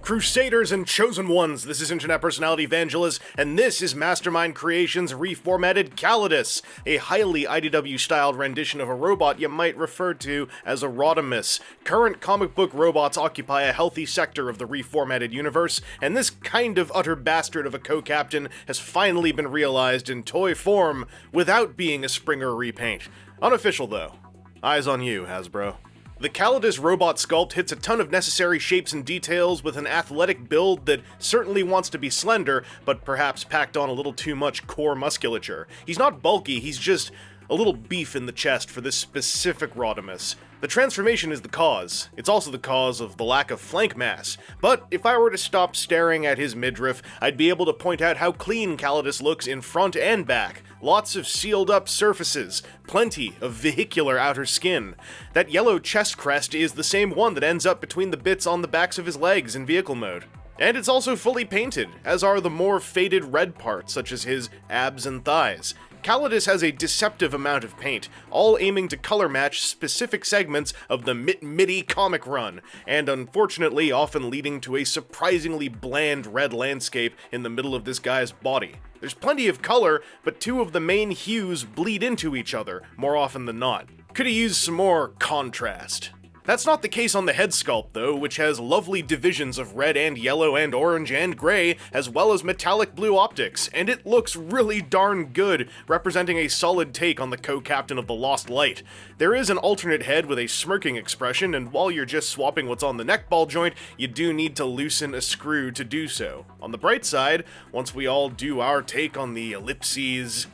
Crusaders and Chosen Ones, this is Internet Personality Vangelus, and this is Mastermind Creations' Reformatted Calidus, a highly IDW-styled rendition of a robot you might refer to as a Rodimus. Current comic book robots occupy a healthy sector of the reformatted universe, and this kind of utter bastard of a co-captain has finally been realized in toy form, without being a Springer repaint. Unofficial though. Eyes on you, Hasbro. The Calidus robot sculpt hits a ton of necessary shapes and details with an athletic build that certainly wants to be slender, but perhaps packed on a little too much core musculature. He's not bulky, he's just a little beef in the chest for this specific Rodimus. The transformation is the cause. It's also the cause of the lack of flank mass. But if I were to stop staring at his midriff, I'd be able to point out how clean Calidus looks in front and back. Lots of sealed up surfaces, plenty of vehicular outer skin. That yellow chest crest is the same one that ends up between the bits on the backs of his legs in vehicle mode. And it's also fully painted, as are the more faded red parts, such as his abs and thighs. Calidus has a deceptive amount of paint, all aiming to color match specific segments of the MMC comic run, and unfortunately often leading to a surprisingly bland red landscape in the middle of this guy's body. There's plenty of color, but two of the main hues bleed into each other, more often than not. Could've used some more contrast. That's not the case on the head sculpt, though, which has lovely divisions of red and yellow and orange and gray, as well as metallic blue optics, and it looks really darn good, representing a solid take on the co-captain of the Lost Light. There is an alternate head with a smirking expression, and while you're just swapping what's on the neck ball joint, you do need to loosen a screw to do so. On the bright side, once we all do our take on the ellipses,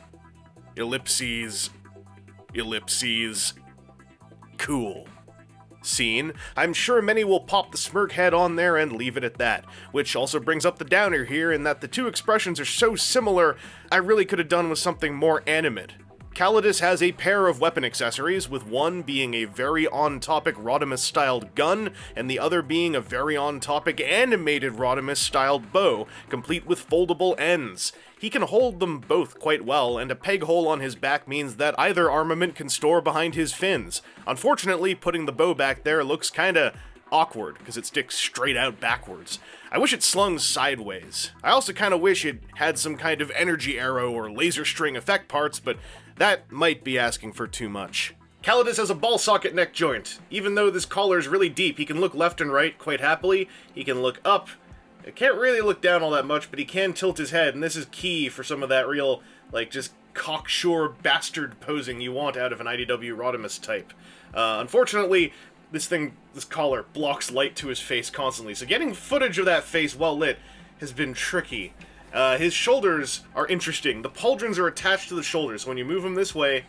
cool scene, I'm sure many will pop the smirk head on there and leave it at that, which also brings up the downer here in that the two expressions are so similar, I really could have done with something more animate. Calidus has a pair of weapon accessories, with one being a very on-topic Rodimus-styled gun, and the other being a very on-topic animated Rodimus-styled bow, complete with foldable ends. He can hold them both quite well, and a peg hole on his back means that either armament can store behind his fins. Unfortunately, putting the bow back there looks kinda awkward, because it sticks straight out backwards. I wish it slung sideways. I also kinda wish it had some kind of energy arrow or laser string effect parts, but that might be asking for too much. Calidus has a ball socket neck joint. Even though this collar is really deep, he can look left and right quite happily. He can look up. He can't really look down all that much, but he can tilt his head, and this is key for some of that real, like, just cocksure bastard posing you want out of an IDW Rodimus type. Unfortunately, this collar blocks light to his face constantly, so getting footage of that face well lit has been tricky. His shoulders are interesting. The pauldrons are attached to the shoulders, so when you move them this way,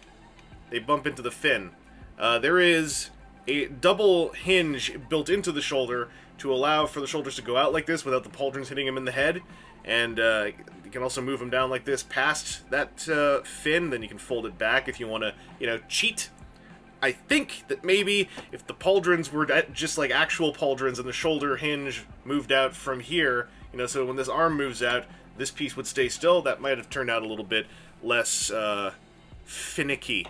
they bump into the fin. There is a double hinge built into the shoulder to allow for the shoulders to go out like this without the pauldrons hitting him in the head, and you can also move them down like this past that fin, then you can fold it back if you want to, cheat. I think that maybe if the pauldrons were just like actual pauldrons and the shoulder hinge moved out from here, so when this arm moves out, this piece would stay still, that might have turned out a little bit less finicky.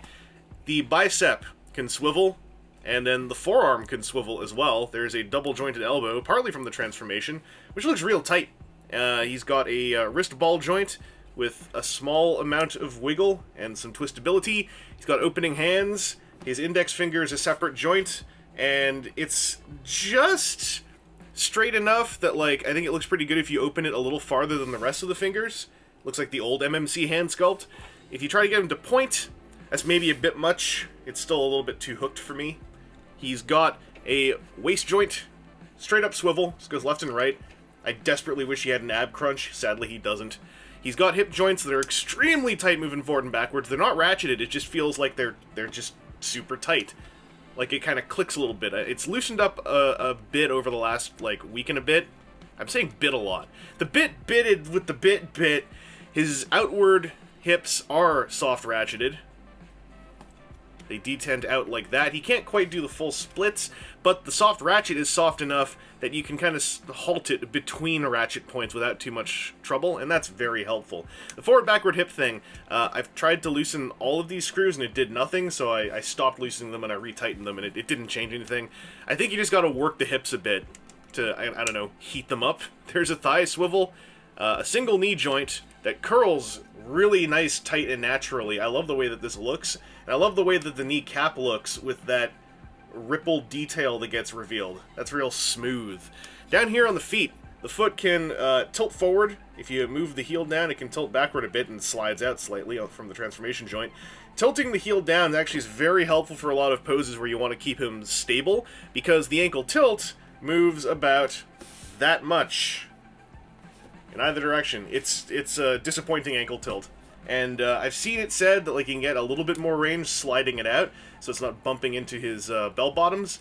The bicep can swivel, and then the forearm can swivel as well. There's a double-jointed elbow, partly from the transformation, which looks real tight. He's got a wrist ball joint with a small amount of wiggle and some twistability. He's got opening hands. His index finger is a separate joint, and it's just straight enough that, I think it looks pretty good if you open it a little farther than the rest of the fingers. Looks like the old MMC hand sculpt. If you try to get him to point, that's maybe a bit much. It's still a little bit too hooked for me. He's got a waist joint, straight up swivel, just goes left and right. I desperately wish he had an ab crunch, sadly he doesn't. He's got hip joints that are extremely tight moving forward and backwards. They're not ratcheted, it just feels like they're just super tight. Like, it kind of clicks a little bit. It's loosened up a bit over the last, week and a bit. I'm saying bit a lot. The bit bitted with the bit. His outward hips are soft ratcheted. They detent out like that. He can't quite do the full splits, but the soft ratchet is soft enough that you can kind of halt it between ratchet points without too much trouble, and that's very helpful. The forward-backward hip thing, I've tried to loosen all of these screws and it did nothing, so I stopped loosening them and I retightened them and it didn't change anything. I think you just gotta work the hips a bit. to, I don't know, heat them up. There's a thigh swivel, a single knee joint that curls really nice, tight, and naturally. I love the way that this looks, and I love the way that the knee cap looks with that rippled detail that gets revealed. That's real smooth. Down here on the feet, the foot can tilt forward. If you move the heel down, it can tilt backward a bit and slides out slightly from the transformation joint. Tilting the heel down actually is very helpful for a lot of poses where you want to keep him stable, because the ankle tilt moves about that much in either direction. It's a disappointing ankle tilt. And I've seen it said that like you can get a little bit more range sliding it out, so it's not bumping into his bell bottoms.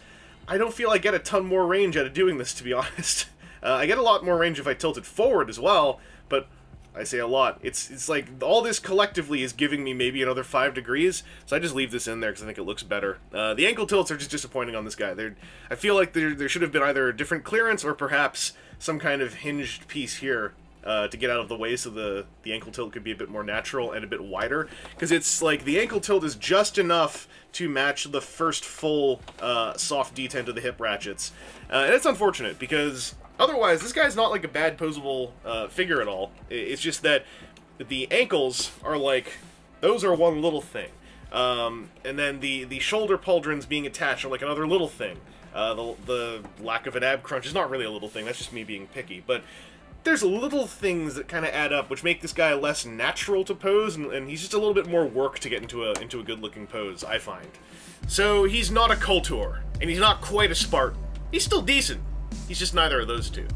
I don't feel I get a ton more range out of doing this, to be honest. I get a lot more range if I tilt it forward as well, but I say a lot. It's like all this collectively is giving me maybe another 5 degrees, so I just leave this in there because I think it looks better. The ankle tilts are just disappointing on this guy. I feel like there should have been either a different clearance or perhaps some kind of hinged piece here to get out of the way so the ankle tilt could be a bit more natural and a bit wider. Because it's like the ankle tilt is just enough to match the first full soft detent of the hip ratchets. And it's unfortunate because otherwise this guy's not like a bad posable figure at all. It's just that the ankles are like, those are one little thing. And then the shoulder pauldrons being attached are like another little thing. The lack of an ab crunch is not really a little thing, that's just me being picky. But there's little things that kind of add up, which make this guy less natural to pose, and he's just a little bit more work to get into a good-looking pose, I find. So he's not a Kultur, and he's not quite a Spartan. He's still decent. He's just neither of those two.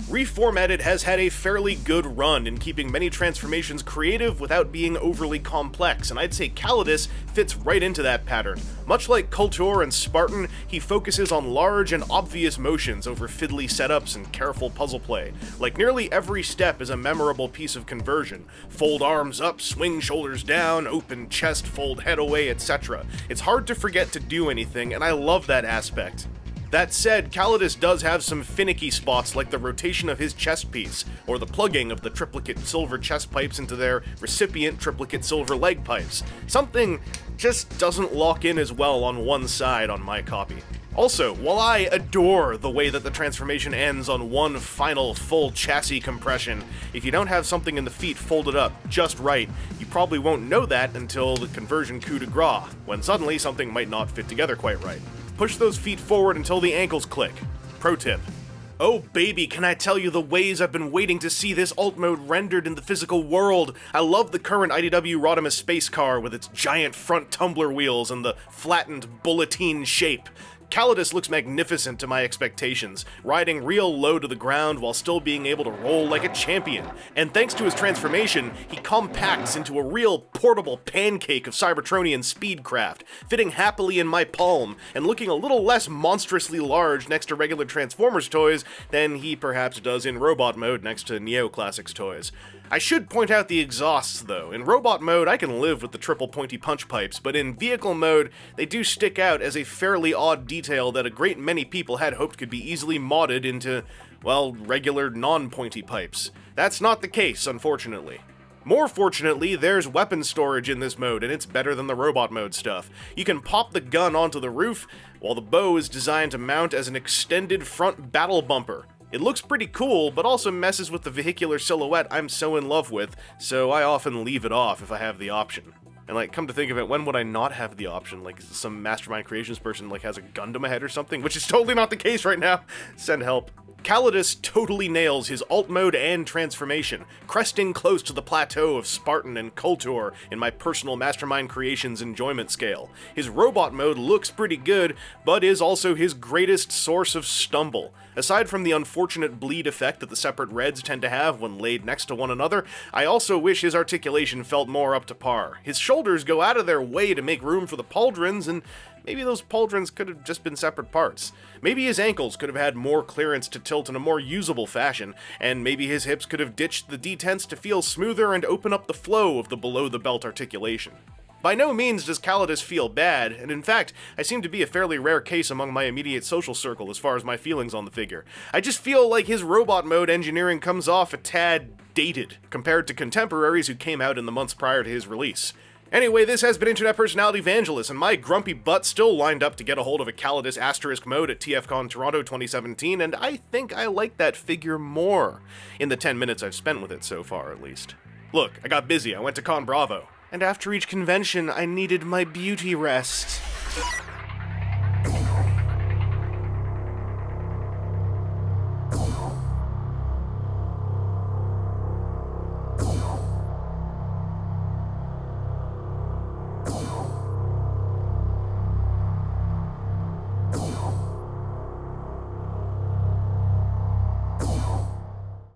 Reformatted has had a fairly good run in keeping many transformations creative without being overly complex, and I'd say Calidus fits right into that pattern. Much like Kultur and Spartan, he focuses on large and obvious motions over fiddly setups and careful puzzle play. Like nearly every step is a memorable piece of conversion. Fold arms up, swing shoulders down, open chest, fold head away, etc. It's hard to forget to do anything, and I love that aspect. That said, Calidus does have some finicky spots like the rotation of his chest piece, or the plugging of the triplicate silver chest pipes into their recipient triplicate silver leg pipes. Something just doesn't lock in as well on one side on my copy. Also, while I adore the way that the transformation ends on one final full chassis compression, if you don't have something in the feet folded up just right, you probably won't know that until the conversion coup de grace, when suddenly something might not fit together quite right. Push those feet forward until the ankles click. Pro tip. Oh baby, can I tell you the ways I've been waiting to see this alt mode rendered in the physical world. I love the current IDW Rodimus space car with its giant front tumbler wheels and the flattened bulletine shape. Calidus looks magnificent to my expectations, riding real low to the ground while still being able to roll like a champion. And thanks to his transformation, he compacts into a real portable pancake of Cybertronian speedcraft, fitting happily in my palm and looking a little less monstrously large next to regular Transformers toys than he perhaps does in robot mode next to Neo Classics toys. I should point out the exhausts, though. In robot mode, I can live with the triple pointy punch pipes, but in vehicle mode, they do stick out as a fairly odd detail that a great many people had hoped could be easily modded into, well, regular non-pointy pipes. That's not the case, unfortunately. More fortunately, there's weapon storage in this mode, and it's better than the robot mode stuff. You can pop the gun onto the roof, while the bow is designed to mount as an extended front battle bumper. It looks pretty cool, but also messes with the vehicular silhouette I'm so in love with, so I often leave it off if I have the option. And like, come to think of it, when would I not have the option? Like, some Mastermind Creations person like has a gun to my head or something, which is totally not the case right now. Send help. Calidus totally nails his alt mode and transformation, cresting close to the plateau of Spartan and Kultur in my personal Mastermind Creations enjoyment scale. His robot mode looks pretty good, but is also his greatest source of stumble. Aside from the unfortunate bleed effect that the separate reds tend to have when laid next to one another, I also wish his articulation felt more up to par. His shoulders go out of their way to make room for the pauldrons, and maybe those pauldrons could have just been separate parts. Maybe his ankles could have had more clearance to tilt in a more usable fashion, and maybe his hips could have ditched the detents to feel smoother and open up the flow of the below-the-belt articulation. By no means does Calidus feel bad, and in fact, I seem to be a fairly rare case among my immediate social circle as far as my feelings on the figure. I just feel like his robot mode engineering comes off a tad dated compared to contemporaries who came out in the months prior to his release. Anyway, this has been Internet Personality Vangelus, and my grumpy butt still lined up to get a hold of a Calidus asterisk mode at TFCon Toronto 2017, and I think I like that figure more, in the 10 minutes I've spent with it so far, at least. Look, I got busy, I went to Con Bravo, and after each convention, I needed my beauty rest.